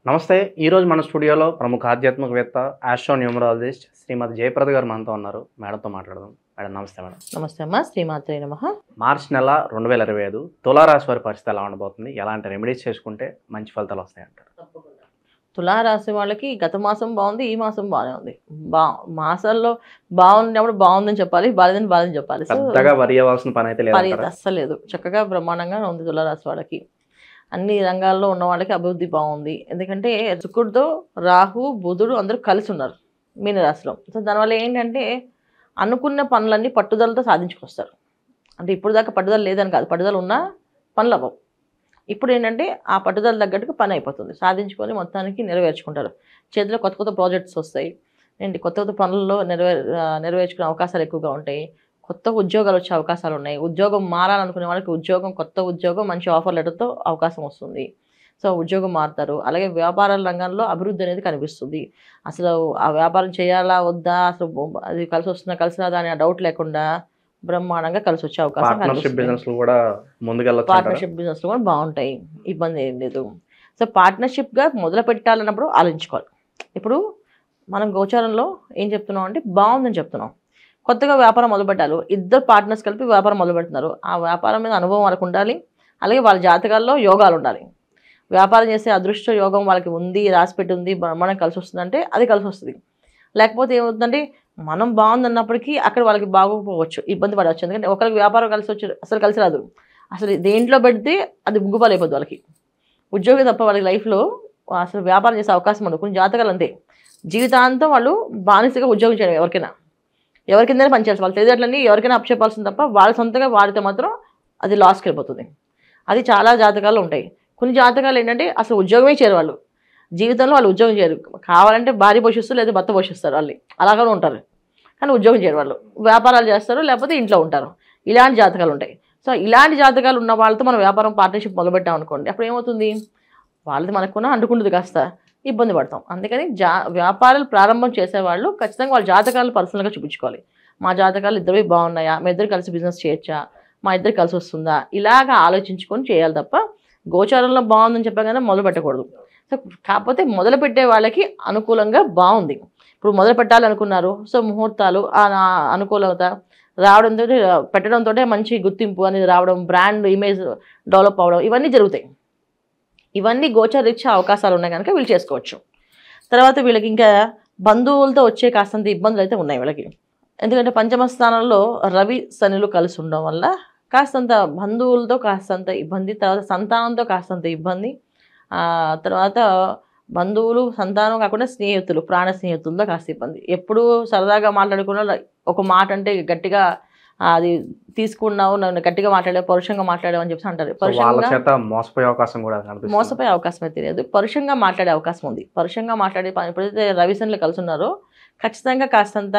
నమస్తే. ఈరోజు మన స్టూడియోలో ప్రముఖ ఆధ్యాత్మికవేత్త ఆస్ట్రోన్యూమరాలజిస్ట్ శ్రీమతి జయప్రద గారు మనతో ఉన్నారు. మేడంతో మాట్లాడదాం. మేడం నమస్తే. మేడం నమస్తే అమ్మా. శ్రీమాత్రే నమః. మార్చి నెల 2025 తులారాశి వారి పరిస్థితి ఎలా ఉండబోతుంది, ఎలాంటి రెమెడీస్ చేసుకుంటే మంచి ఫలితాలు వస్తాయంటారు? తులారాశి వాళ్ళకి గత మాసం బాగుంది, ఈ మాసం బాగానే ఉంది. మాసాల్లో బాగున్నప్పుడు బాగుందని చెప్పాలి, బాలేదని బాలేదని చెప్పాలి. పెద్దగా వరి అవ్వాల్సిన పని అయితే లేదు, అస్సలు లేదు. చక్కగా బ్రహ్మాండంగా ఉంది తులారాశి వాళ్ళకి. అన్ని రంగాల్లో ఉన్న వాళ్ళకి అభివృద్ధి బాగుంది. ఎందుకంటే శుక్రుడితో రాహు బుధుడు అందరూ కలిసి ఉన్నారు మీనరాశిలో. సో దానివల్ల ఏంటంటే అనుకున్న పనులన్నీ పట్టుదలతో సాధించుకొస్తారు. అంటే ఇప్పుడు దాకా పట్టుదల లేదని కాదు, పట్టుదల ఉన్నా పనులు అవ్వవు. ఇప్పుడు ఏంటంటే ఆ పట్టుదల తగ్గట్టుగా పని అయిపోతుంది, సాధించుకొని మొత్తానికి నెరవేర్చుకుంటారు. చేతిలో కొత్త కొత్త ప్రాజెక్ట్స్ వస్తాయి, ఏంటి కొత్త కొత్త పనుల్లో నెరవేర్చుకునే అవకాశాలు ఎక్కువగా ఉంటాయి. కొత్త ఉద్యోగాలు వచ్చే అవకాశాలు ఉన్నాయి. ఉద్యోగం మారాలనుకునే వాళ్ళకి ఉద్యోగం, కొత్త ఉద్యోగం మంచి ఆఫర్ లెటర్తో అవకాశం వస్తుంది. సో ఉద్యోగం మారుతారు. అలాగే వ్యాపారాల రంగంలో అభివృద్ధి అనేది కనిపిస్తుంది. అసలు ఆ వ్యాపారం చేయాలా వద్దా, అసలు అది కలిసి వస్తుందా కలిసి రాదా అనే డౌట్ లేకుండా బ్రహ్మాండంగా కలిసి వచ్చే అవకాశం. పార్ట్నర్షిప్ బిజినెస్ లో కూడా బాగుంటాయి, ఇబ్బంది ఏం లేదు. సో పార్ట్నర్షిప్గా మొదలు పెట్టాలన్నప్పుడు ఆలోచించుకోవాలి. ఇప్పుడు మనం గోచారంలో ఏం చెప్తున్నాం అంటే బాగుందని చెప్తున్నాం. కొత్తగా వ్యాపారం మొదలుపెట్టాలి, ఇద్దరు పార్ట్నర్స్ కలిపి వ్యాపారం మొదలు పెడుతున్నారు. ఆ వ్యాపారం మీద అనుభవం వాళ్ళకు ఉండాలి. అలాగే వాళ్ళ జాతకాల్లో యోగాలు ఉండాలి. వ్యాపారం చేసే అదృష్ట యోగం వాళ్ళకి ఉంది, రాసిపెట్టి ఉంది, బ్రహ్మాండం కలిసి వస్తుందంటే అది కలిసి వస్తుంది. లేకపోతే ఏమవుతుందంటే మనం బాగుందన్నప్పటికీ అక్కడ వాళ్ళకి బాగోకపోవచ్చు, ఇబ్బంది పడవచ్చు. ఎందుకంటే ఒకరికి వ్యాపారం కలిసి వచ్చి అసలు కలిసి రాదు. అసలు దేంట్లో పెడితే అది ముగ్గుపాలైపోద్ది వాళ్ళకి. ఉద్యోగం తప్ప వాళ్ళకి లైఫ్లో అసలు వ్యాపారం చేసే అవకాశం ఉండదు. కొన్ని జాతకాలు అంతే, జీవితాంతం వాళ్ళు బానిసగా ఉద్యోగం చేయడం. ఎవరి కిందనే పనిచేయాల్సి, వాళ్ళ తెలియట్లన్నీ ఎవరికైనా అప్పచెప్పాల్సింది తప్ప వాళ్ళ సొంతంగా వాడితే మాత్రం అది లాస్కి వెళ్ళిపోతుంది. అది చాలా జాతకాలు ఉంటాయి. కొన్ని జాతకాలు ఏంటంటే అసలు ఉద్యోగమే చేయరు వాళ్ళు, జీవితంలో వాళ్ళు ఉద్యోగం చేయరు. కావాలంటే భార్య పోషిస్తారు, లేదా భర్త పోషిస్తారు, వాళ్ళు అలాగే ఉంటారు. కానీ ఉద్యోగం చేయరు వాళ్ళు, వ్యాపారాలు చేస్తారు, లేకపోతే ఇంట్లో ఉంటారు. ఇలాంటి జాతకాలు ఉంటాయి. సో ఇలాంటి జాతకాలు ఉన్న వాళ్ళతో మనం వ్యాపారం పార్ట్నర్షిప్ మొదలుపెట్టాం అనుకోండి, అప్పుడు ఏమవుతుంది, వాళ్ళది మనకున్న అంటుకుంటుంది, కాస్త ఇబ్బంది పడతాం. అందుకని వ్యాపారాలు ప్రారంభం చేసేవాళ్ళు ఖచ్చితంగా వాళ్ళ జాతకాలు పర్సనల్గా చూపించుకోవాలి. మా జాతకాలు ఇద్దరు బాగున్నాయా, మా ఇద్దరు కలిసి బిజినెస్ చేయొచ్చా, మా ఇద్దరు కలిసి వస్తుందా, ఇలాగా ఆలోచించుకొని చేయాలి తప్ప గోచారంలో బాగుందని చెప్పగానే మొదలు పెట్టకూడదు. సో కాకపోతే మొదలు పెట్టే వాళ్ళకి అనుకూలంగా బాగుంది. ఇప్పుడు మొదలు పెట్టాలనుకున్నారు, సో ముహూర్తాలు అనుకూలత రావడంతో, పెట్టడంతో మంచి గుర్తింపు అనేది రావడం, బ్రాండ్ ఇమేజ్ డెవలప్ అవ్వడం, ఇవన్నీ జరుగుతాయి. ఇవన్నీ గోచరీత్యా అవకాశాలు ఉన్నాయి కనుక వీళ్ళు చేసుకోవచ్చు. తర్వాత వీళ్ళకి ఇంకా బంధువులతో వచ్చే కాస్తంత ఇబ్బందులు అయితే ఉన్నాయి వీళ్ళకి. ఎందుకంటే పంచమ స్థానంలో రవి శనులు కలిసి ఉండడం వల్ల కాస్తంత బంధువులతో కాస్తంత ఇబ్బంది, తర్వాత సంతానంతో కాస్తంత ఇబ్బంది, తర్వాత బంధువులు సంతానం కాకుండా స్నేహితులు, ప్రాణ స్నేహితులతో కాస్త ఇబ్బంది. ఎప్పుడు సరదాగా మాట్లాడుకున్న ఒక మాట అంటే గట్టిగా అది తీసుకున్నావు, నన్ను గట్టిగా మాట్లాడావు, పరుషంగా మాట్లాడావు అని చెప్పి అంటారు. మోసపోయే అవకాశం అయితే లేదు, పరుషంగా మాట్లాడే అవకాశం ఉంది. పరుషంగా మాట్లాడే ఎప్పుడైతే రవిశనులు కలిసి ఉన్నారో ఖచ్చితంగా కాస్తంత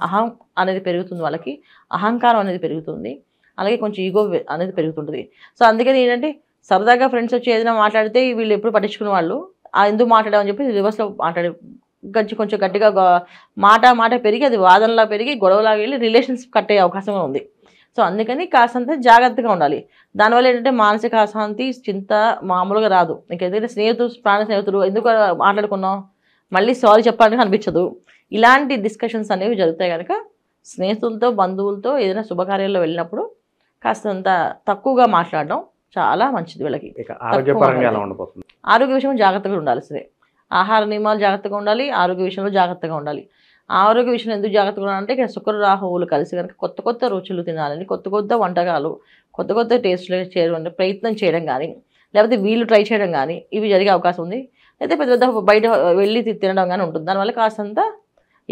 అహం అనేది పెరుగుతుంది, వాళ్ళకి అహంకారం అనేది పెరుగుతుంది, అలాగే కొంచెం ఈగో అనేది పెరుగుతుంటుంది. సో అందుకని ఏంటంటే సరదాగా ఫ్రెండ్స్ వచ్చి ఏదైనా మాట్లాడితే వీళ్ళు ఎప్పుడు పట్టించుకునే వాళ్ళు ఎందుకు మాట్లాడామని చెప్పి రివర్స్లో కొంచెం గట్టిగా మాట పెరిగి అది వాదనలా పెరిగి గొడవలాగా వెళ్ళి రిలేషన్స్ కట్టే అవకాశం ఉంది. సో అందుకని కాస్తంత జాగ్రత్తగా ఉండాలి. దానివల్ల ఏంటంటే మానసిక అశాంతి, చింత మామూలుగా రాదు. ఇంకా ఏదైతే ప్రాణ స్నేహితులు ఎందుకు మాట్లాడుకున్నాం, మళ్ళీ సారీ చెప్పాలని అనిపించదు. ఇలాంటి డిస్కషన్స్ అనేవి జరుగుతాయి కనుక స్నేహితులతో, బంధువులతో ఏదైనా శుభకార్యాల్లో వెళ్ళినప్పుడు కాస్తంత తక్కువగా మాట్లాడడం చాలా మంచిది వీళ్ళకి. ఆరోగ్య విషయం జాగ్రత్తగా ఉండాల్సిందే. ఆహార నియమాలు జాగ్రత్తగా ఉండాలి, ఆరోగ్య విషయంలో జాగ్రత్తగా ఉండాలి. ఆరోగ్య విషయంలో ఎందుకు జాగ్రత్తగా ఉండాలంటే ఇక్కడ శుక్ర రాహువులు కలిసి కనుక కొత్త కొత్త రుచులు తినాలని, కొత్త కొత్త వంటకాలు, కొత్త కొత్త టేస్ట్లు చేయడం ప్రయత్నం చేయడం కానీ, లేకపోతే వీళ్ళు ట్రై చేయడం కానీ ఇవి జరిగే అవకాశం ఉంది. అయితే పెద్ద పెద్ద బయట వెళ్ళి తినడం కానీ ఉంటుంది. దానివల్ల కాస్తంత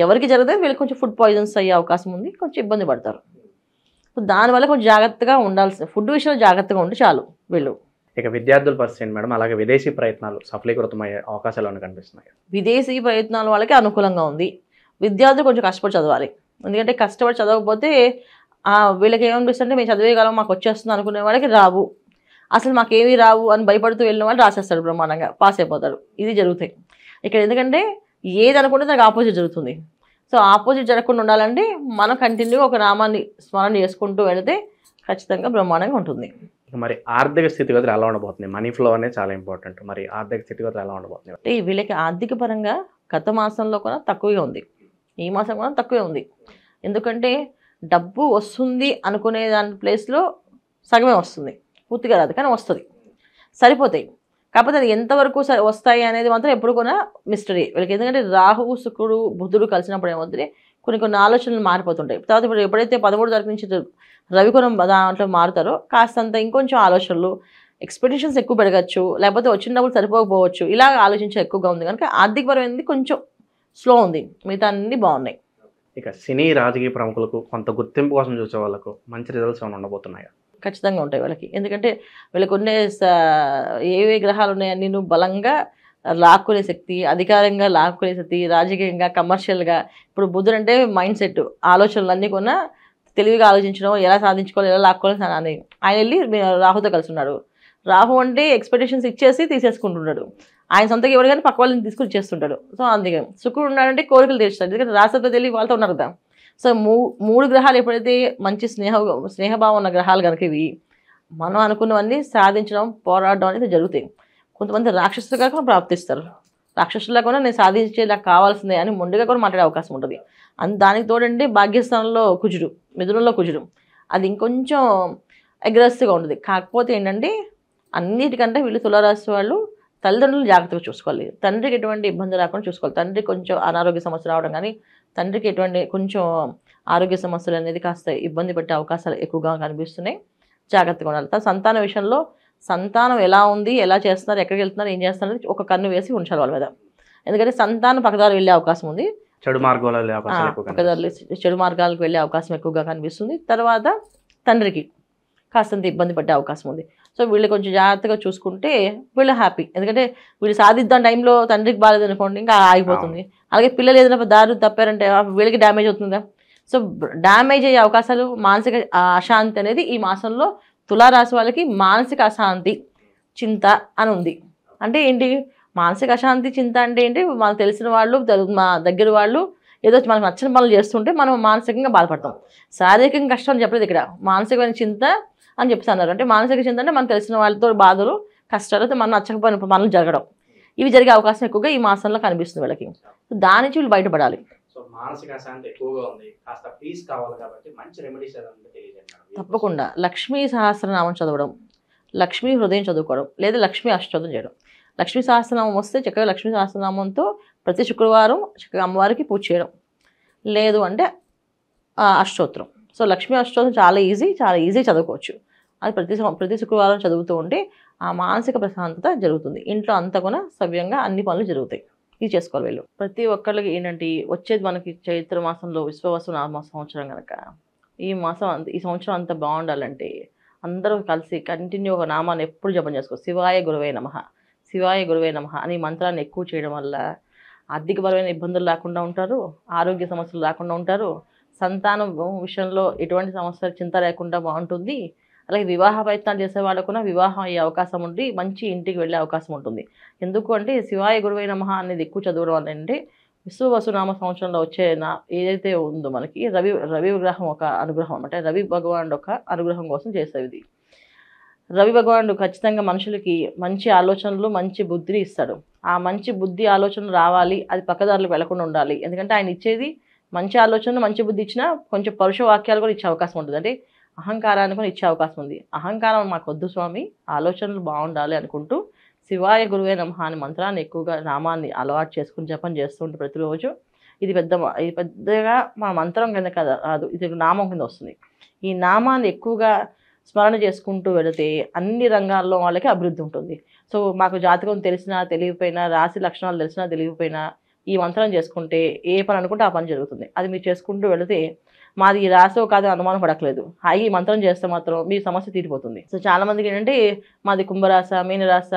ఎవరికి జరిగితే వీళ్ళకి కొంచెం ఫుడ్ పాయిజన్స్ అయ్యే అవకాశం ఉంది, కొంచెం ఇబ్బంది పడతారు. దానివల్ల కొంచెం జాగ్రత్తగా ఉండాల్సిన, ఫుడ్ విషయంలో జాగ్రత్తగా ఉంటే చాలు వీళ్ళు. ఇక విద్యార్థుల పరిస్థితి మేడం, అలాగే విదేశీ ప్రయత్నాలు సఫలీకృతమయ్యే అవకాశాలు కనిపిస్తున్నాయి. విదేశీ ప్రయత్నాల వాళ్ళకి అనుకూలంగా ఉంది. విద్యార్థులు కొంచెం కష్టపడి చదవాలి. ఎందుకంటే కష్టపడి చదవకపోతే వీళ్ళకి ఏమనిపిస్తుంటే మేము చదివేయగలం, మాకు వచ్చేస్తుంది అనుకునే వాళ్ళకి రావు, అసలు మాకేమీ రావు అని భయపడుతూ వెళ్ళిన వాళ్ళు రాసేస్తాడు, బ్రహ్మాండంగా పాస్ అయిపోతాడు. ఇది జరుగుతాయి ఇక్కడ. ఎందుకంటే ఏది అనుకుంటే దానికి ఆపోజిట్ జరుగుతుంది. సో ఆపోజిట్ జరగకుండా ఉండాలంటే మనం కంటిన్యూగా ఒక నామాన్ని స్మరణ చేసుకుంటూ వెళితే ఖచ్చితంగా బ్రహ్మాండంగా ఉంటుంది. ఇక మరి ఆర్థిక స్థితిగతులు ఎలా ఉండబోతుంది? మనీ ఫ్లో అనేది చాలా ఇంపార్టెంట్. మరి ఆర్థిక స్థితిగతులు ఎలా ఉండబోతుంది? అంటే వీళ్ళకి ఆర్థిక పరంగా గత మాసంలో కూడా తక్కువగా ఉంది, ఈ మాసం కూడా తక్కువే ఉంది. ఎందుకంటే డబ్బు వస్తుంది అనుకునే దాని ప్లేస్లో సగమే వస్తుంది, పూర్తిగా రాదు కానీ వస్తుంది, సరిపోతాయి. కాకపోతే అది ఎంతవరకు వస్తాయి అనేది మాత్రం ఎప్పుడు కూడా మిస్టరీ వీళ్ళకి. ఎందుకంటే రాహువు శుక్రుడు బుధుడు కలిసినప్పుడు ఏమవుతుంది, కొన్ని ఆలోచనలు మారిపోతుంటాయి. తర్వాత ఇప్పుడు ఎప్పుడైతే 13 తారీఖు నుంచి రవికోణం దాంట్లో మారుతారో కాస్తంత ఇంకొంచెం ఆలోచనలు, ఎక్స్పెక్టేషన్స్ ఎక్కువ పెరగచ్చు, లేకపోతే వచ్చిన డబ్బులు సరిపోకపోవచ్చు, ఇలా ఆలోచించే ఎక్కువగా ఉంది. కనుక ఆర్థికపరమైనది కొంచెం స్లో ఉంది, మిగతా అన్ని బాగున్నాయి. ఇక సినీ రాజకీయ ప్రముఖులకు కొంత గుర్తింపు కోసం చూసే వాళ్ళకు మంచి రిజల్ట్స్ ఏమైనా ఉండబోతున్నాయా? ఖచ్చితంగా ఉంటాయి వాళ్ళకి. ఎందుకంటే వీళ్ళకి ఉండే ఏవే గ్రహాలు ఉన్నాయని నువ్వు బలంగా లాక్కునే శక్తి, అధికారంగా లాక్కునే శక్తి, రాజకీయంగా కమర్షియల్గా. ఇప్పుడు బుధుడు అంటే మైండ్ సెట్, ఆలోచనలు అన్నీ కొన్నా తెలివిగా ఆలోచించడం, ఎలా సాధించుకోవాలి, ఎలా లాక్కోవాలి అని. ఆయన వెళ్ళి రాహుతో కలిసి ఉన్నాడు. రాహు అంటే ఎక్స్పెక్టేషన్స్ ఇచ్చేసి తీసేసుకుంటున్నాడు. ఆయన సొంతగా ఎవరు కానీ పక్క వాళ్ళని తీసుకుని ఇచ్చేస్తుంటాడు. సో అందుకే శుక్రుడు ఉన్నాడంటే కోరికలు తీర్చుతాడు. ఎందుకంటే రాష్ట్రంతో తెలియ వాళ్ళతో ఉన్నారు కదా. సో మూడు గ్రహాలు ఎప్పుడైతే మంచి స్నేహభావం ఉన్న గ్రహాలు కనుక ఇవి మనం అనుకున్నవన్నీ సాధించడం, పోరాడడం అనేది జరుగుతాయి. కొంతమంది రాక్షసులుగా కూడా ప్రాప్తిస్తారు. రాక్షసులా కూడా నేను సాధించేలా కావాల్సిందే అని మొండిగా కూడా మాట్లాడే అవకాశం ఉంటుంది. దానికి తోడండి భాగ్యస్థానంలో కుజుడు, మిథునంలో కుజుడు, అది ఇంకొంచెం అగ్రెసివ్గా ఉంటుంది. కాకపోతే ఏంటంటే అన్నిటికంటే వీళ్ళు తులారాశి వాళ్ళు తల్లిదండ్రులు జాగ్రత్తగా చూసుకోవాలి. తండ్రికి ఎటువంటి ఇబ్బంది రాకుండా చూసుకోవాలి. తండ్రికి కొంచెం అనారోగ్య సమస్య రావడం కానీ, తండ్రికి ఎటువంటి కొంచెం ఆరోగ్య సమస్యలు అనేది కాస్త ఇబ్బంది పెట్టే అవకాశాలు ఎక్కువగా కనిపిస్తున్నాయి. జాగ్రత్తగా ఉండాలి. సంతాన విషయంలో సంతానం ఎలా ఉంది, ఎలా చేస్తున్నారు, ఎక్కడికి వెళ్తున్నారు, ఏం చేస్తున్నారు ఒక కన్ను వేసి ఉంచాలి వాళ్ళ మీద. ఎందుకంటే సంతానం పక్కదారి వెళ్ళే అవకాశం ఉంది, చెడు మార్గాలు చెడు మార్గాలకు వెళ్ళే అవకాశం ఎక్కువగా కనిపిస్తుంది. తర్వాత తండ్రికి కాస్తంత ఇబ్బంది పడే అవకాశం ఉంది. సో వీళ్ళు కొంచెం జాగ్రత్తగా చూసుకుంటే వీళ్ళు హ్యాపీ. ఎందుకంటే వీళ్ళు సాధిద్దాం టైంలో తండ్రికి బాగాలేదు అనుకోండి, ఇంకా ఆగిపోతుంది. అలాగే పిల్లలు ఏదైనా దారి తప్పారంటే వీళ్ళకి డ్యామేజ్ అవుతుందా. సో డ్యామేజ్ అయ్యే అవకాశాలు, మానసిక అశాంతి అనేది ఈ మాసంలో తులారాశి వాళ్ళకి మానసిక అశాంతి, చింత అని ఉంది. అంటే ఏంటి మానసిక అశాంతి, చింత అంటే ఏంటి, మనకు తెలిసిన వాళ్ళు, మా దగ్గర వాళ్ళు ఏదో మనకు నచ్చిన పనులు చేస్తుంటే మనం మానసికంగా బాధపడతాం. శారీరకంగా కష్టం అని చెప్పలేదు ఇక్కడ, మానసికమైన చింత అని చెప్తున్నారు. అంటే మానసిక చింత అంటే మనకు తెలిసిన వాళ్ళతో బాధలు, కష్టాలు, మనం నచ్చకపోయిన పనులు జరగడం, ఇవి జరిగే అవకాశం ఎక్కువగా ఈ మాసంలో కనిపిస్తుంది వీళ్ళకి. దాని నుంచి వీళ్ళు బయటపడాలి. సో మానసిక అశాంతి ఎక్కువగా ఉంది, కాస్త పీస్ కావాలి కాబట్టి మంచి రెమెడీస్ ఏదంటే తెలియజేయండి. తప్పకుండా లక్ష్మీ సహస్రనామం చదవడం, లక్ష్మీ హృదయం చదువుకోవడం, లేదా లక్ష్మీ అష్టోత్తరం చేయడం. లక్ష్మీ సహస్రనామం వస్తే చక్కగా లక్ష్మీ సహస్రనామంతో ప్రతి శుక్రవారం చక్కగా అమ్మవారికి పూజ చేయడం, లేదు అంటే అష్టోత్తరం. సో లక్ష్మీ అష్టోత్తరం చాలా ఈజీ చదువుకోవచ్చు. అది ప్రతి శుక్రవారం చదువుతూ ఉంటే ఆ మానసిక ప్రశాంతత జరుగుతుంది. ఇంట్లో అంతా కూడా సవ్యంగా అన్ని పనులు జరుగుతాయి. ఇది చేసుకోవాలి వీళ్ళు. ప్రతి ఒక్కళ్ళకి ఏంటంటే వచ్చేది మనకి చైత్ర మాసంలో విశ్వవసు నామ సంవత్సరం కనుక ఈ సంవత్సరం అంతా బాగుండాలంటే అందరూ కలిసి కంటిన్యూ ఒక నామాన్ని ఎప్పుడు జపం చేసుకోవాలి. శివాయ గురువే నమః, శివాయ గురువే నమః అని మంత్రాన్ని ఎక్కువ చేయడం వల్ల ఆర్థికపరమైన ఇబ్బందులు లేకుండా ఉంటారు, ఆరోగ్య సమస్యలు లేకుండా ఉంటారు, సంతానం విషయంలో ఎటువంటి సమస్యలు చింత లేకుండా బాగుంటుంది. అలాగే వివాహ ప్రయత్నాలు చేసే వాళ్ళకు కూడా వివాహం అయ్యే అవకాశం ఉండి మంచి ఇంటికి వెళ్ళే అవకాశం ఉంటుంది. ఎందుకు అంటే శివాయ గురువే నమః అనేది ఎక్కువ చదవడం వల్ల అంటే విశ్వవసునామ సంవత్సరంలో వచ్చే ఏదైతే ఉందో మనకి రవి గ్రహం ఒక అనుగ్రహం అనమాట. రవి భగవానుడు ఒక అనుగ్రహం కోసం చేసేది ఇది. రవి భగవానుడు ఖచ్చితంగా మనుషులకి మంచి ఆలోచనలు, మంచి బుద్ధిని ఇస్తాడు. ఆ మంచి బుద్ధి ఆలోచనలు రావాలి, అది పక్కదారులకు వెళ్లకుండా ఉండాలి. ఎందుకంటే ఆయన ఇచ్చేది మంచి ఆలోచనలు, మంచి బుద్ధి ఇచ్చినా కొంచెం పరుష వాక్యాలు కూడా ఇచ్చే అవకాశం ఉంటుంది. అంటే అహంకారాన్ని కూడా ఇచ్చే అవకాశం ఉంది. అహంకారం మాకు వద్దు స్వామి, ఆలోచనలు బాగుండాలి అనుకుంటూ శివాయ గురువే నమః అనే మంత్రాన్ని ఎక్కువగా నామాన్ని అలవాటు చేసుకుని జపం చేస్తుంటే ప్రతిరోజు ఇది పెద్దగా మా మంత్రం కింద కదా రాదు, ఇది నామం కింద వస్తుంది. ఈ నామాన్ని ఎక్కువగా స్మరణ చేసుకుంటూ వెళితే అన్ని రంగాల్లో వాళ్ళకి అభివృద్ధి ఉంటుంది. సో మాకు జాతకం తెలిసినా తెలియకపోయినా, రాశి లక్షణాలు తెలిసినా తెలియకపోయినా ఈ మంత్రం చేసుకుంటే ఏ పని అనుకుంటే ఆ పని జరుగుతుంది. అది మీరు చేసుకుంటూ వెళితే మాది ఈ రాసో కాదో అనుమానం పడట్లేదు, ఈ మంత్రం చేస్తే మాత్రం మీ సమస్య తీరిపోతుంది. సో చాలా మందికి ఏంటంటే మాది కుంభరాశ, మీనరాశ,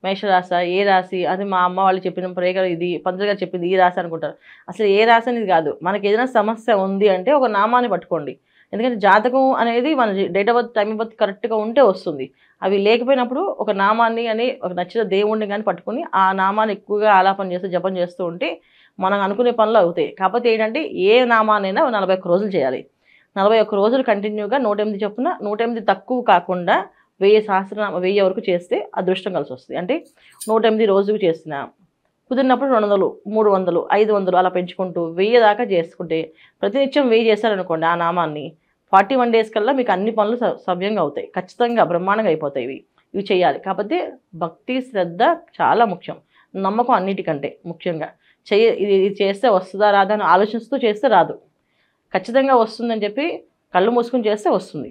మేషరాశ, ఏ రాశి అది మా అమ్మ వాళ్ళు చెప్పిన ప్రేగ ఇది, పంతులు గారు చెప్పింది ఈ రాశి అనుకుంటారు. అసలు ఏ రాశి అనేది కాదు. మనకి ఏదైనా సమస్య ఉంది అంటే ఒక నామాన్ని పట్టుకోండి. ఎందుకంటే జాతకం అనేది మన date of birth, time of birth కరెక్ట్గా ఉంటే వస్తుంది. అవి లేకపోయినప్పుడు ఒక నామాన్ని అని, ఒక నచ్చిన దేవుణ్ణి కానీ పట్టుకుని ఆ నామాన్ని ఎక్కువగా ఆలాపన చేస్తూ జపం చేస్తూ ఉంటే మనం అనుకునే పనులు అవుతాయి. కాకపోతే ఏంటంటే ఏ నామానైనా 41 రోజులు చేయాలి. 41 రోజులు కంటిన్యూగా 108 చొప్పున, 108 తక్కువ కాకుండా 1000 వరకు చేస్తే అదృష్టం కలిసి వస్తుంది. అంటే 108 రోజుకు చేస్తున్నా, కుదిరినప్పుడు 200, 300, 500 అలా పెంచుకుంటూ 1000 దాకా చేసుకుంటే, ప్రతినిత్యం 1000 చేశారనుకోండి ఆ నామాన్ని, 41 డేస్ కల్లా మీకు అన్ని పనులు సవ్యంగా అవుతాయి. ఖచ్చితంగా బ్రహ్మాండంగా అయిపోతాయి. ఇవి చేయాలి. కాకపోతే భక్తి, శ్రద్ధ చాలా ముఖ్యం. నమ్మకం అన్నిటికంటే ముఖ్యంగా. ఇది చేస్తే వస్తుందా రాదా అని ఆలోచిస్తూ చేస్తే రాదు. ఖచ్చితంగా వస్తుందని చెప్పి కళ్ళు మూసుకొని చేస్తే వస్తుంది.